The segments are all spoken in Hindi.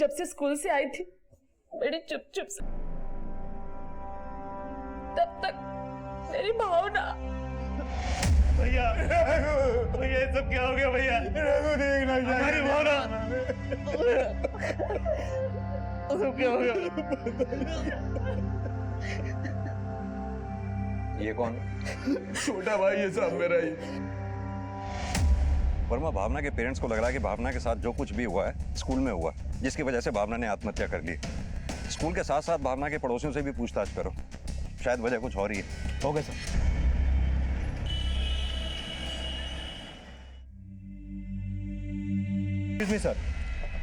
जब से स्कूल से आई थी बड़ी चुप चुप से, तब तक मेरी भावना। भैया भैया ये सब क्या हो गया भैया? हमारी भावना सब क्या हो गया? ये कौन? छोटा भाई है साहब मेरा ही। वर्मा, भावना के पेरेंट्स को लग रहा है कि भावना के साथ जो कुछ भी हुआ है स्कूल में हुआ, जिसकी वजह से भावना ने आत्महत्या कर ली। स्कूल के साथ साथ भावना के पड़ोसियों से भी पूछताछ करो, शायद वजह कुछ और ही है। Okay sir.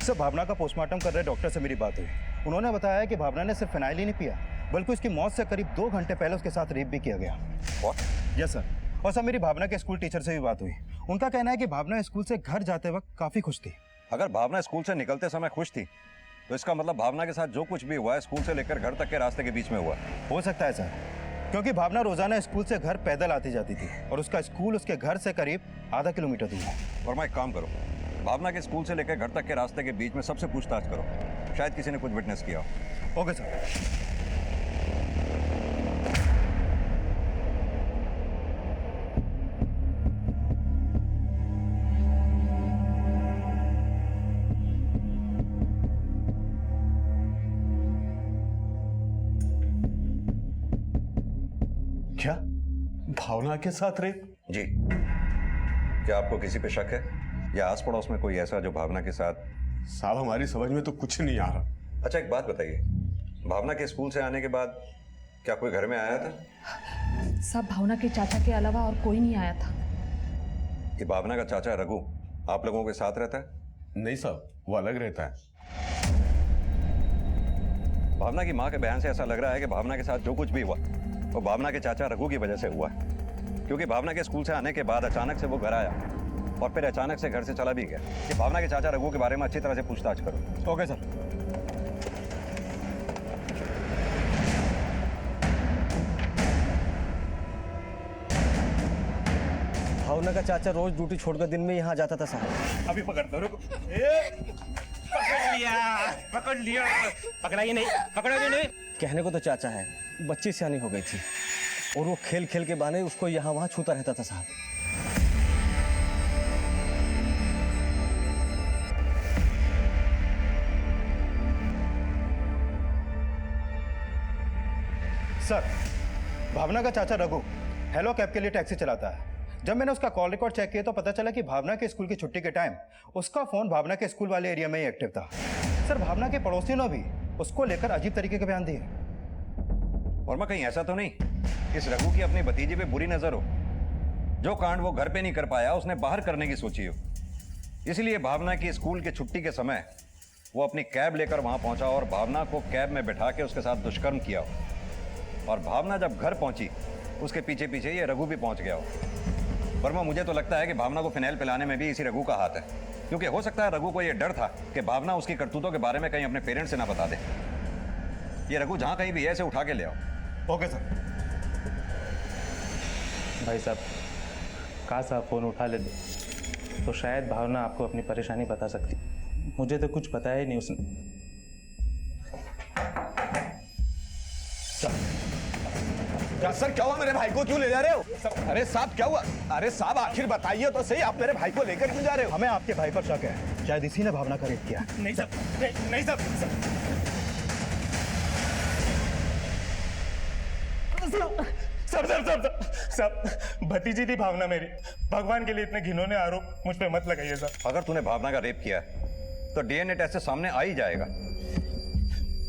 सर, भावना का पोस्टमार्टम कर रहे डॉक्टर से मेरी बात हुई। उन्होंने बताया कि भावना ने सिर्फ फिनाइल ही नहीं पिया, बल्कि उसकी मौत से करीब 2 घंटे पहले उसके साथ रेप भी किया गया। Yes sir. और सर, मेरी भावना के स्कूल टीचर से भी बात हुई। उनका कहना है कि भावना स्कूल से घर जाते वक्त काफी खुश थी। अगर भावना स्कूल से निकलते समय खुश थी तो इसका मतलब भावना के साथ जो कुछ भी हुआ है स्कूल से लेकर घर तक के रास्ते के बीच में हुआ। हो सकता है सर, क्योंकि भावना रोजाना स्कूल से घर पैदल आती जाती थी और उसका स्कूल उसके घर से करीब आधा किलोमीटर दूर है। वर्मा, एक काम करो, भावना के स्कूल से लेकर घर तक के रास्ते के बीच में सबसे पूछताछ करो, शायद किसी ने कुछ विटनेस किया हो। Okay sir. क्या भावना के साथ रेप? जी। क्या आपको किसी पे शक है या आस पड़ोस में कोई ऐसा जो भावना के साथ? साहब हमारी समझ में तो कुछ नहीं आ रहा। अच्छा, एक बात बताइए, भावना के स्कूल से आने के बाद क्या कोई घर में आया था? सब भावना के चाचा के अलावा और कोई नहीं आया था। ये भावना का चाचा रघु आप लोगों के साथ रहता है? नहीं साहब, वो अलग रहता है। भावना की माँ के बयान से ऐसा लग रहा है कि भावना के साथ जो कुछ भी हुआ वो भावना के चाचा रघु की वजह से हुआ है, क्योंकि भावना के स्कूल से आने के बाद अचानक से वो घर आया और फिर अचानक से घर से चला भी गया। कि भावना के चाचा रघु के बारे में अच्छी तरह से पूछताछ करो। Okay sir. भावना का चाचा रोज ड्यूटी छोड़कर दिन में यहाँ जाता था साहब। अभी पकड़ता हूँ, रुको। पकड़ लिया पकड़ाइए नहीं, पकड़ोगे नहीं। कहने को तो चाचा है, बच्ची सियानी हो गई थी और वो खेल खेल के बहाने उसको यहाँ वहाँ छूता रहता था साहब। सर, भावना का चाचा रघु हेलो कैब के लिए टैक्सी चलाता है। जब मैंने उसका कॉल रिकॉर्ड चेक किया तो पता चला कि भावना के स्कूल की छुट्टी के टाइम उसका फोन भावना के स्कूल वाले एरिया में ही एक्टिव था। सर, भावना के पड़ोसियों ने भी उसको लेकर अजीब तरीके के बयान दिए। वर्मा, कहीं ऐसा तो नहीं इस रघु की अपनी भतीजी पे बुरी नजर हो? जो कांड वो घर पे नहीं कर पाया उसने बाहर करने की सोची हो, इसलिए भावना की स्कूल के छुट्टी के समय वो अपनी कैब लेकर वहां पहुंचा और भावना को कैब में बैठा के उसके साथ दुष्कर्म किया हो। और भावना जब घर पहुंची उसके पीछे पीछे ये रघु भी पहुंच गया हो। वर्मा, मुझे तो लगता है कि भावना को फिनाइल पिलाने में भी इसी रघु का हाथ है, क्योंकि हो सकता है रघु को यह डर था कि भावना उसकी करतूतों के बारे में कहीं अपने पेरेंट्स से ना बता दे। ये रघु जहां कहीं भी है इसे उठा के ले आओ। Okay sir. भाई साहब, काश आप फ़ोन उठा लेते तो शायद भावना आपको अपनी परेशानी बता सकती। मुझे तो कुछ बताया ही नहीं उसने। सर क्या हुआ? मेरे भाई को क्यों ले जा रहे हो? अरे साहब क्या हुआ? अरे साहब आखिर बताइए तो सही, आप मेरे भाई को लेकर क्यों जा रहे हो? हमें आपके भाई पर शक है, शायद इसी ने भावना का रेप किया। नहीं साहब, नहीं साहब। सब भतीजी थी भावना मेरी। भगवान के लिए इतने घिनौने आरोप मुझ पे मत लगाइए साहब। अगर तूने भावना का रेप किया तो डीएनए टेस्ट से सामने आ ही जाएगा।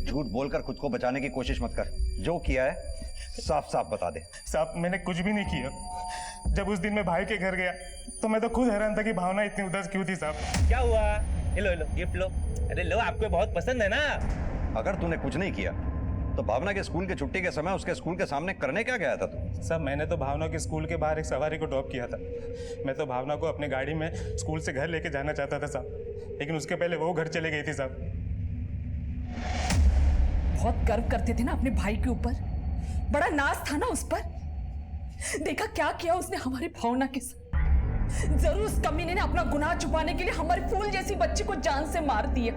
झूठ बोलकर खुद को बचाने की कोशिश मत कर, जो किया है साफ साफ बता दे। साहब मैंने कुछ भी नहीं किया। जब उस दिन मैं भाई के घर गया तो मैं तो खुद हैरान था कि भावना इतनी उदास क्यों थी साहब। क्या हुआ? लो गिफ्ट लो। अरे लो, आपको बहुत पसंद है ना। अगर तूने कुछ नहीं किया तो भावना के स्कूल की छुट्टी के समय उसके स्कूल के सामने करने क्या गया था तू? साहब, मैंने तो भावना के स्कूल के बाहर एक सवारी को ड्रॉप किया था। मैं तो भावना को अपने गाड़ी में स्कूल से घर लेके जाना चाहता था साहब, लेकिन उसके पहले वो घर चले गई थी साहब। बहुत गर्व करते थे ना अपने भाई के ऊपर, बड़ा नाज था ना उस पर। देखा क्या किया उसने हमारी भावना के साथ। जरूर उस कमीने ने अपना गुनाह छुपाने के लिए हमारी फूल जैसी बच्ची को जान से मार दिया।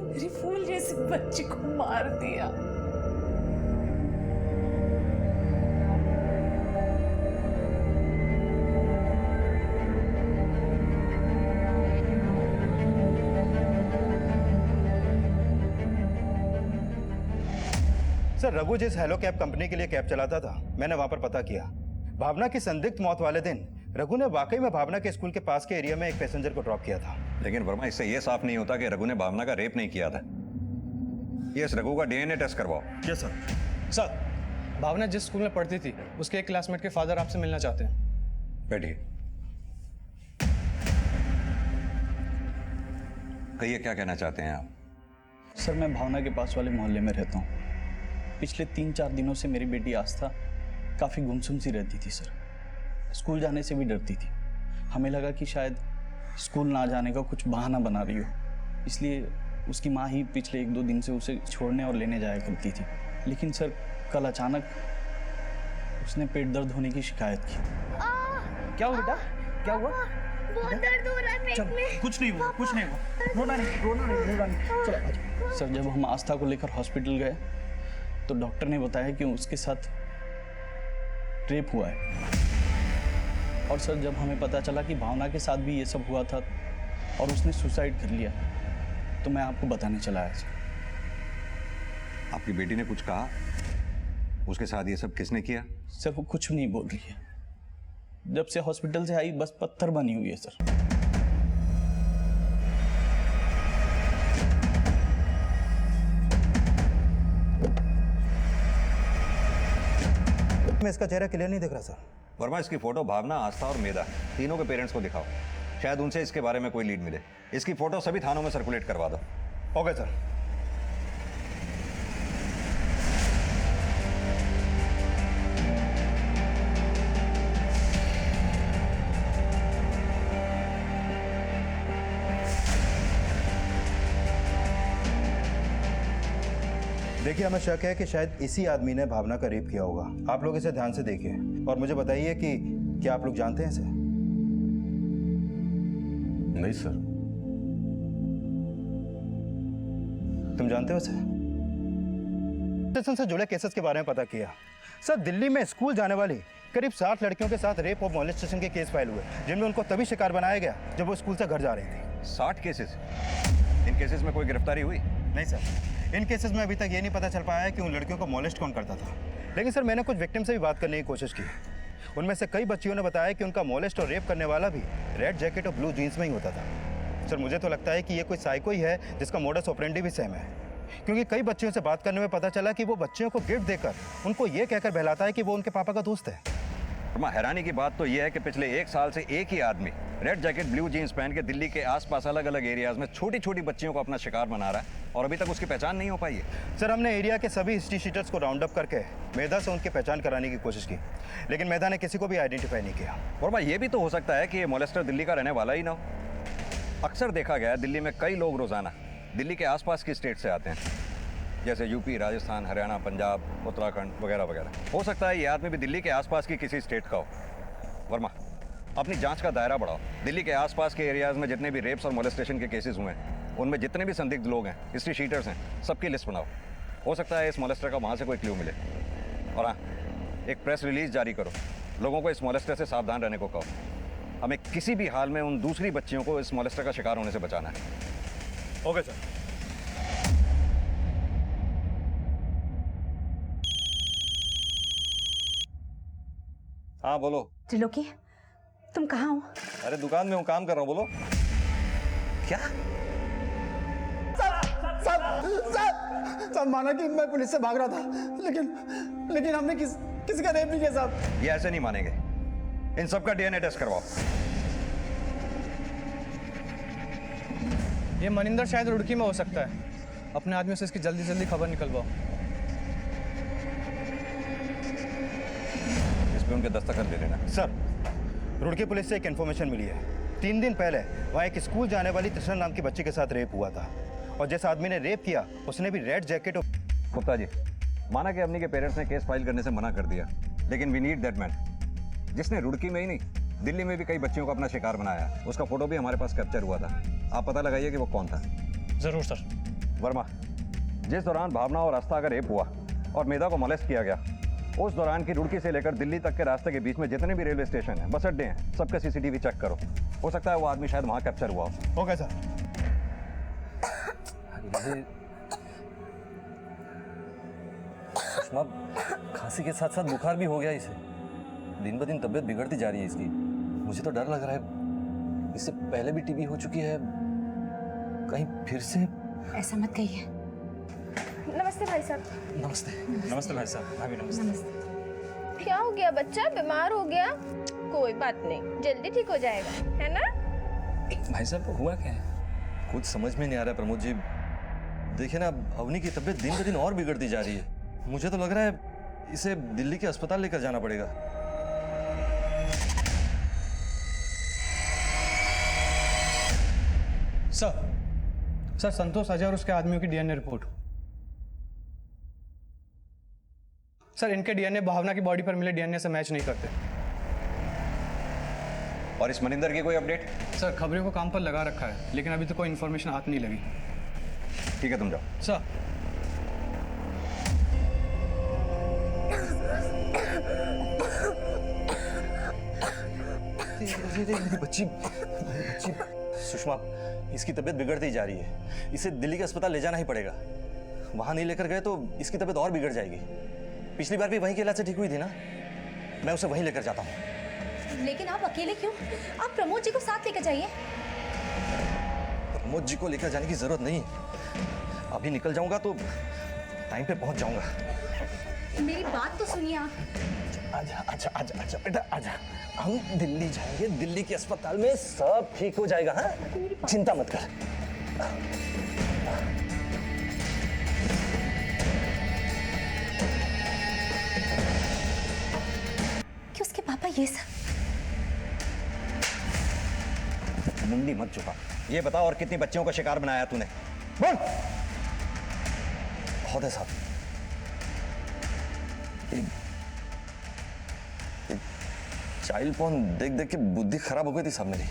मेरी फूल जैसी बच्ची को मार दिया। सर रघु जिस हेलो कैब कंपनी के लिए कैब चलाता था, मैंने वहां पर पता किया। भावना की संदिग्ध मौत वाले दिन रघु ने वाकई में भावना के स्कूल के पास के एरिया में एक पैसेंजर को ड्रॉप किया था। लेकिन वर्मा, इससे यह साफ नहीं होता कि रघु ने भावना का रेप नहीं किया था। यस, रघु का डीएनए टेस्ट करवाओ। Yes sir. सर, भावना जिस स्कूल में पढ़ती थी उसके एक क्लासमेट के फादर आपसे मिलना चाहते हैं। बैठिए। कहिए, क्या कहना चाहते हैं आप? सर, मैं भावना के पास वाले मोहल्ले में रहता हूँ। पिछले 3-4 दिनों से मेरी बेटी आस्था काफ़ी गुमसुम सी रहती थी सर। स्कूल जाने से भी डरती थी। हमें लगा कि शायद स्कूल ना जाने का कुछ बहाना बना रही हो, इसलिए उसकी माँ ही पिछले 1-2 दिन से उसे छोड़ने और लेने जाया करती थी। लेकिन सर, कल अचानक उसने पेट दर्द होने की शिकायत की। क्या हुआ बेटा? क्या हुआ? बहुत दर्द हो रहा है पेट में। कुछ नहीं हुआ, कुछ नहीं हुआ। रोना नहीं। चलो आजा। सर, जब हम आस्था को लेकर हॉस्पिटल गए तो डॉक्टर ने बताया कि उसके साथ रेप हुआ है। और सर, जब हमें पता चला कि भावना के साथ भी ये सब हुआ था और उसने सुसाइड कर लिया, तो मैं आपको बताने चला आया सर। आपकी बेटी ने कुछ कहा? उसके साथ ये सब किसने किया? सर, वो कुछ नहीं बोल रही है। जब से हॉस्पिटल से आई बस पत्थर बनी हुई है सर। मैं इसका चेहरा क्लियर नहीं दिख रहा सर। वर्मा, इसकी फोटो भावना, आस्था और मेधा तीनों के पेरेंट्स को दिखाओ। शायद उनसे इसके बारे में कोई लीड मिले। इसकी फोटो सभी थानों में सर्कुलेट करवा दो। Okay sir. देखिए, हमें शक है कि शायद इसी आदमी ने भावना का रेप किया होगा। आप लोग इसे ध्यान से देखिए और मुझे बताइए कि क्या आप लोग जानते हैं इसे? नहीं सर। तुम जानते हो इसे? स्टेशन से जुड़े केसेस के बारे में पता किया। सर, दिल्ली में स्कूल जाने वाली करीब 60 लड़कियों के साथ रेप और मॉलेस्टेशन के केस फाइल हुए, जिनमें उनको तभी शिकार बनाया गया जब वो स्कूल से घर जा रही थी। 60 केसेस? इन केसेस में कोई गिरफ्तारी हुई? नहीं सर, इन केसेस में अभी तक ये नहीं पता चल पाया है कि उन लड़कियों को मॉलेस्ट कौन करता था। लेकिन सर, मैंने कुछ विक्टिम से भी बात करने की कोशिश की। उनमें से कई बच्चियों ने बताया कि उनका मॉलेस्ट और रेप करने वाला भी रेड जैकेट और ब्लू जीन्स में ही होता था। सर, मुझे तो लगता है कि ये कोई साइको ही है जिसका मोडस ऑपरेंडी भी सेम है, क्योंकि कई बच्चियों से बात करने में पता चला कि वो बच्चियों को गिफ्ट देकर उनको ये कहकर बहलाता है कि वो उनके पापा का दोस्त है। हैरानी की बात तो यह है कि पिछले 1 साल से एक ही आदमी रेड जैकेट ब्लू जीन्स पहन के दिल्ली के आसपास अलग अलग एरियाज में छोटी छोटी बच्चियों को अपना शिकार बना रहा है और अभी तक उसकी पहचान नहीं हो पाई है। सर, हमने एरिया के सभी हिस्ट्री शीटर्स को राउंड अप करके मेधा से उनकी पहचान कराने की कोशिश की, लेकिन मेधा ने किसी को भी आइडेंटिफाई नहीं किया। वर्मा, ये भी तो हो सकता है कि ये मोलेस्टर दिल्ली का रहने वाला ही ना हो। अक्सर देखा गया है दिल्ली में कई लोग रोजाना दिल्ली के आसपास की स्टेट से आते हैं, जैसे यूपी, राजस्थान, हरियाणा, पंजाब, उत्तराखंड वगैरह वगैरह। हो सकता है ये आदमी भी दिल्ली के आसपास की किसी स्टेट का हो। वर्मा, अपनी जांच का दायरा बढ़ाओ। दिल्ली के आसपास के एरियाज में जितने भी रेप्स और मोलेस्टेशन के केसेस हुए हैं, उनमें जितने भी संदिग्ध लोग हैं, हिस्ट्री शीटर्स हैं, सबकी लिस्ट बनाओ। हो सकता है इस मोलेस्टर का वहाँ से कोई क्लू मिले। और हाँ, एक प्रेस रिलीज जारी करो, लोगों को इस मोलेस्टर से सावधान रहने को कहो। हमें किसी भी हाल में उन दूसरी बच्चियों को इस मोलेस्टर का शिकार होने से बचाना है। Okay sir. हाँ बोलो। त्रिलोकी, तुम कहाँ हो? अरे दुकान में हूँ, काम कर रहा हूँ। बोलो। क्या? साहब, माना कि मैं पुलिस से भाग रहा था, लेकिन हमने किसी का रेप नहीं किया साहब। ये ऐसे नहीं मानेंगे। इन सबका डीएनए टेस्ट करवाओ। ये मनिंदर शायद रुड़की में हो सकता है। अपने आदमियों से इसकी जल्दी जल्दी खबर निकलवाओ। इस पे उनके दस्तखत ले लेना। सर, रुड़की पुलिस से एक इन्फॉर्मेशन मिली है। 3 दिन पहले वहाँ एक स्कूल जाने वाली कृष्णा नाम की बच्ची के साथ रेप हुआ था, और जिस आदमी ने रेप किया उसने भी रेड जैकेट। गुप्ता जी, माना कि अवनी के पेरेंट्स ने केस फाइल करने से मना कर दिया, लेकिन वी नीड दैट मैन जिसने रुड़की में ही नहीं दिल्ली में भी कई बच्चियों को अपना शिकार बनाया। उसका फोटो भी हमारे पास कैप्चर हुआ था। आप पता लगाइए कि वो कौन था। जरूर सर। वर्मा, जिस दौरान भावना और आस्था का रेप हुआ और मेधा को मोलेस्ट किया गया, उस दौरान की रुड़की से लेकर दिल्ली तक के रास्ते के बीच में जितने भी रेलवे स्टेशन हैं, बस अड्डे हैं, सबका सीसीटीवी चेक करो। हो सकता है वो आदमी शायद वहां कैप्चर हुआ हो। Okay sir. सुषमा, खांसी के साथ साथ बुखार भी हो गया इसे। दिन ब दिन तबीयत बिगड़ती जा रही है इसकी। मुझे तो डर लग रहा है, इससे पहले भी टीबी हो चुकी है, कहीं फिर से। ऐसा मत कहिए। नमस्ते भाई साहब। नमस्ते। नमस्ते भाई साहब। भाभी नमस्ते। क्या हो गया बच्चा, बीमार हो गया? कोई बात नहीं, जल्दी ठीक हो जाएगा, है ना? भाई साहब हुआ क्या है? कुछ समझ में नहीं आ रहा है प्रमोद जी। देखिए ना, अवनी की तबीयत दिन ब दिन और बिगड़ती जा रही है। मुझे तो लग रहा है इसे दिल्ली के अस्पताल लेकर जाना पड़ेगा। सर संतोष अजय और उसके आदमियों की डीएनए रिपोर्ट। सर इनके डीएनए भावना की बॉडी पर मिले डीएनए से मैच नहीं करते। और इस मनिंदर की कोई अपडेट? सर खबरों को काम पर लगा रखा है, लेकिन अभी तक कोई इन्फॉर्मेशन हाथ नहीं लगी। ठीक है, तुम जाओ। सर मेरी बच्ची सुषमा, इसकी तबीयत बिगड़ती जा रही है। इसे दिल्ली के अस्पताल ले जाना ही पड़ेगा। वहां नहीं लेकर गए तो इसकी तबीयत और बिगड़ जाएगी। पिछली बार भी वहीं के इलाज से ठीक हुई थी ना। मैं उसे वहीं लेकर जाता हूँ। लेकिन आप अकेले क्यों? आप प्रमोद जी को साथ लेकर जाइए। प्रमोद जी को लेकर जाने की जरूरत नहीं। अभी निकल जाऊंगा तो टाइम पे पहुंच जाऊंगा। मेरी बात तो सुनिए आप। आजा आजा आजा आजा बेटा आजा। हम दिल्ली जाएंगे, दिल्ली के अस्पताल में सब ठीक हो जाएगा। हाँ, चिंता मत कर। कि उसके पापा ये सब। मुंडी मत चुका। ये बता, और कितनी बच्चियों का शिकार बनाया तूने? बोल। बहुत है साहब। चाइल्ड पोर्न देख देख के बुद्धि खराब हो गई थी साहब मेरी।